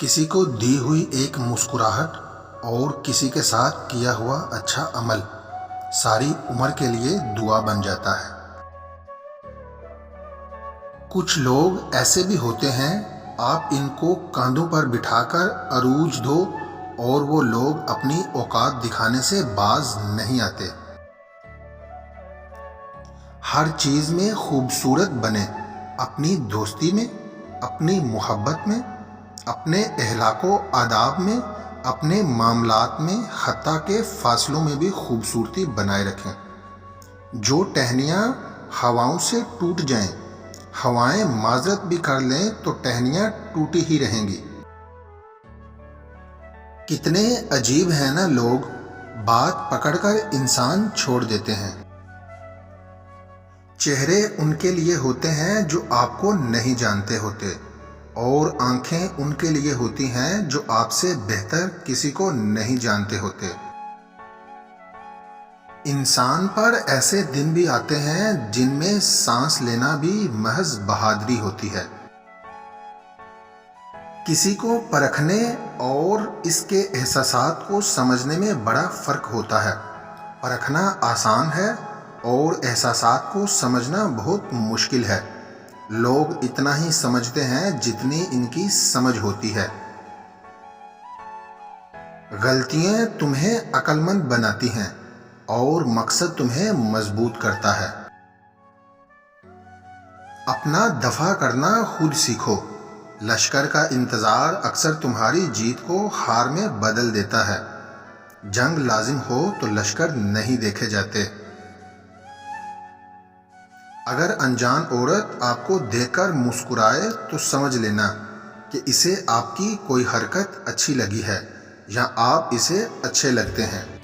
کسی کو دی ہوئی ایک مسکراہٹ اور کسی کے ساتھ کیا ہوا اچھا عمل ساری عمر کے لیے دعا بن جاتا ہے۔ کچھ لوگ ایسے بھی ہوتے ہیں، آپ ان کو کاندھوں پر بٹھا کر عروج دو اور وہ لوگ اپنی اوقات دکھانے سے باز نہیں آتے۔ ہر چیز میں خوبصورت بنے، اپنی دوستی میں، اپنی محبت میں، اپنے اخلاق و آداب میں، اپنے معاملات میں، حتیٰ کہ فاصلوں میں بھی خوبصورتی بنائے رکھیں۔ جو ٹہنیاں ہواؤں سے ٹوٹ جائیں، ہوائیں معذرت بھی کر لیں تو ٹہنیاں ٹوٹی ہی رہیں گی۔ کتنے عجیب ہیں نا لوگ، بات پکڑ کر انسان چھوڑ دیتے ہیں۔ چہرے ان کے لیے ہوتے ہیں جو آپ کو نہیں جانتے ہوتے، اور آنکھیں ان کے لیے ہوتی ہیں جو آپ سے بہتر کسی کو نہیں جانتے ہوتے۔ انسان پر ایسے دن بھی آتے ہیں جن میں سانس لینا بھی محض بہادری ہوتی ہے۔ کسی کو پرکھنے اور اس کے احساسات کو سمجھنے میں بڑا فرق ہوتا ہے۔ پرکھنا آسان ہے اور احساسات کو سمجھنا بہت مشکل ہے۔ لوگ اتنا ہی سمجھتے ہیں جتنی ان کی سمجھ ہوتی ہے۔ غلطیاں تمہیں عقل مند بناتی ہیں اور مقصد تمہیں مضبوط کرتا ہے۔ اپنا دفاع کرنا خود سیکھو۔ لشکر کا انتظار اکثر تمہاری جیت کو ہار میں بدل دیتا ہے۔ جنگ لازم ہو تو لشکر نہیں دیکھے جاتے۔ اگر انجان عورت آپ کو دیکھ کر مسکرائے تو سمجھ لینا کہ اسے آپ کی کوئی حرکت اچھی لگی ہے یا آپ اسے اچھے لگتے ہیں۔